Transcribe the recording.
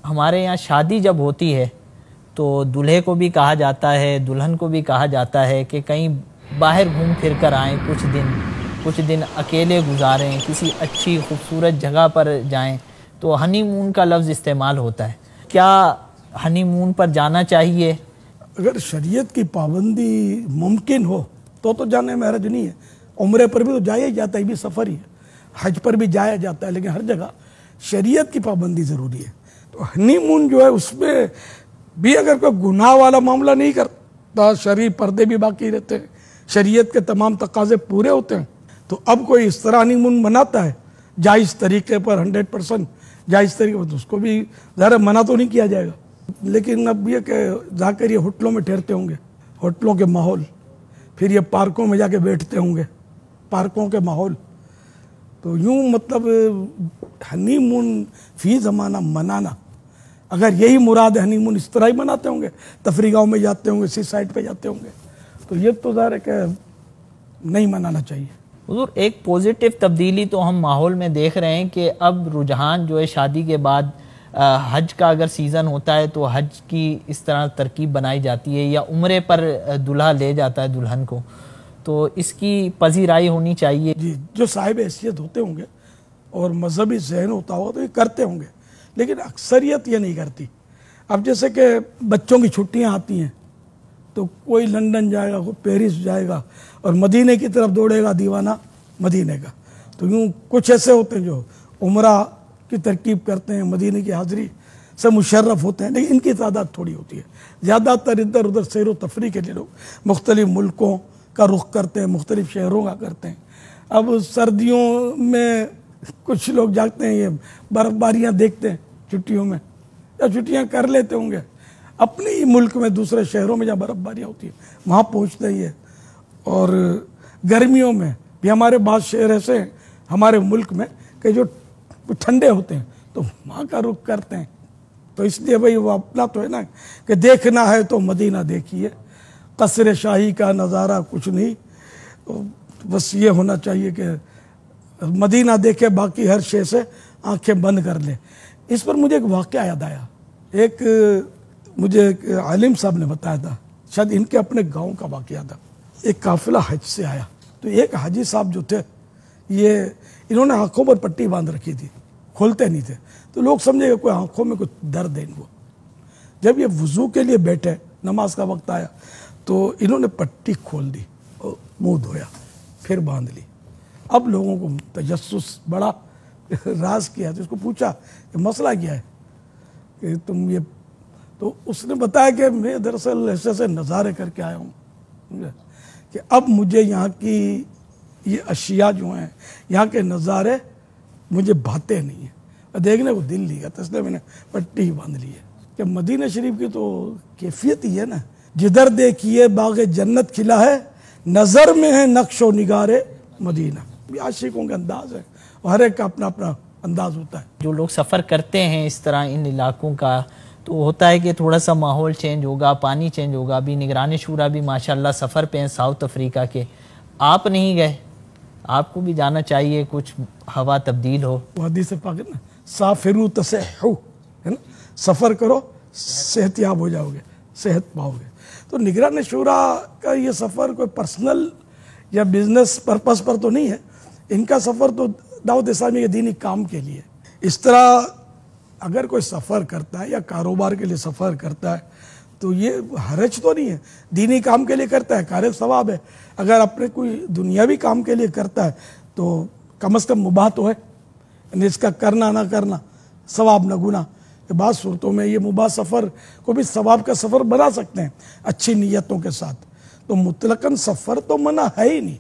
हमारे यहाँ शादी जब होती है तो दूल्हे को भी कहा जाता है, दुल्हन को भी कहा जाता है कि कहीं बाहर घूम फिर कर आएँ, कुछ दिन अकेले गुजारें, किसी अच्छी खूबसूरत जगह पर जाएं। तो हनीमून का लफ्ज़ इस्तेमाल होता है। क्या हनीमून पर जाना चाहिए? अगर शरीयत की पाबंदी मुमकिन हो तो जाने में हर्ज नहीं है। उम्रे पर भी तो जाया ही जाता है, ये भी सफ़र ही है। हज पर भी जाया जाता है, लेकिन हर जगह शरीयत की पाबंदी ज़रूरी है। तो हनीमून जो है उसमें भी अगर कोई गुनाह वाला मामला नहीं करता, शरीर पर्दे भी बाकी रहते हैं, शरीयत के तमाम तकाजे पूरे होते हैं, तो अब कोई इस तरह हनीमून मनाता है जायज़ तरीके पर, 100% जायज़ तरीके पर, तो उसको भी ज़रा मना तो नहीं किया जाएगा। लेकिन अब ये कि जाकर ये होटलों में ठहरते होंगे, होटलों के माहौल, फिर ये पार्कों में जाके बैठते होंगे, पार्कों के माहौल, तो यूँ मतलब हनीमून फी ज़माना मनाना, अगर यही मुराद है हनीमून इस तरह ही मनाते होंगे, तफरीगाहों में जाते होंगे, सी साइड पे जाते होंगे, तो ये तो ज़ाहिर है कि नहीं मनाना चाहिए। हुज़ूर, एक पॉजिटिव तब्दीली तो हम माहौल में देख रहे हैं कि अब रुझान जो है शादी के बाद हज का अगर सीज़न होता है तो हज की इस तरह तरकीब बनाई जाती है, या उम्रे पर दूल्हा ले जाता है दुल्हन को, तो इसकी पजीराई होनी चाहिए। जी, जो साहिब हैसियत होते होंगे और मजहबी जहन होता होगा तो ये करते होंगे, लेकिन अक्सरियत ये नहीं करती। अब जैसे कि बच्चों की छुट्टियां आती हैं तो कोई लंदन जाएगा, कोई पेरिस जाएगा और मदीने की तरफ दौड़ेगा दीवाना मदीने का। तो यूँ कुछ ऐसे होते हैं जो उम्रा की तरकीब करते हैं, मदीने की हाज़िरी से मुशर्रफ होते हैं, लेकिन इनकी तादाद थोड़ी होती है। ज़्यादातर इधर उधर सैर व तफरी के लिए लोग मुख्तलिफ़ मुल्कों का रुख करते हैं, मुख्तलिफ़ शहरों का करते हैं। अब सर्दियों में कुछ लोग जाते हैं, ये बर्फ़बारियाँ देखते हैं छुट्टियों में, या छुट्टियाँ कर लेते होंगे अपने ही मुल्क में, दूसरे शहरों में जहाँ बर्फ़बारियाँ होती है वहाँ पहुँचते ही है। और गर्मियों में भी हमारे बाद शहर ऐसे हैं हमारे मुल्क में कि जो ठंडे होते हैं तो वहाँ का रुख करते हैं। तो इसलिए भाई वो अपना तो है ना कि देखना है तो मदीना देखिए, कसर शाही का नज़ारा कुछ नहीं, तो बस ये होना चाहिए कि मदीना देखे, बाकी हर शे से आंखें बंद कर ले। इस पर मुझे एक वाक़या याद आया। मुझे एक आलिम साहब ने बताया था, शायद इनके अपने गांव का वाक़या था। एक काफ़िला हज से आया, तो एक हाजी साहब जो थे ये इन्होंने आँखों पर पट्टी बांध रखी थी, खोलते नहीं थे, तो लोग समझे कोई आँखों में कुछ दर्द है इनको। जब ये वज़ू के लिए बैठे, नमाज का वक्त आया, तो इन्होंने पट्टी खोल दी और मुँह धोया, फिर बांध ली। अब लोगों को तजस्सुस बड़ा, राज किया, तो उसको पूछा कि मसला क्या है कि तुम ये, तो उसने बताया कि मैं दरअसल ऐसे ऐसे नज़ारे करके आया हूँ कि अब मुझे यहाँ की ये अशिया जो हैं, यहाँ के नज़ारे मुझे भाते नहीं हैं, देखने को दिल नहीं करता, इसलिए मैंने पट्टी ही बांध ली है। कि मदीना शरीफ की तो कैफियत ही है ना, जिधर देखिए बाग़ जन्नत खिला है, नज़र में है नक्शो निगारे मदीना। आशिकों का अंदाज है, हर एक का अपना अपना अंदाज होता है। जो लोग सफ़र करते हैं इस तरह इन इलाकों का, तो होता है कि थोड़ा सा माहौल चेंज होगा, पानी चेंज होगा। अभी निगरानी शूरा भी माशाल्लाह सफ़र पे हैं साउथ अफ्रीका के, आप नहीं गए, आपको भी जाना चाहिए, कुछ हवा तब्दील हो। हदीस पाक है ना, साफिरू तसहू, है ना, सफ़र करो सेहतियाब हो जाओगे, सेहत पाओगे। तो निगरानी शूरा का ये सफ़र कोई पर्सनल या बिजनेस पर्पस पर तो नहीं है, इनका सफ़र तो दावत इस्लामी के दीनी काम के लिए। इस तरह अगर कोई सफ़र करता है या कारोबार के लिए सफ़र करता है तो ये हरज तो नहीं है, दीनी काम के लिए करता है, कार सवाब है। अगर अपने कोई दुनियावी काम के लिए करता है तो कम से कम मुबाह तो है, यानी इसका करना ना करना, सवाब ना गुनाह। बाद सूरतों में ये मुबाह सफ़र को भी सवाब का सफ़र बना सकते हैं अच्छी नीयतों के साथ। तो मुतलकन सफ़र तो मना है ही नहीं।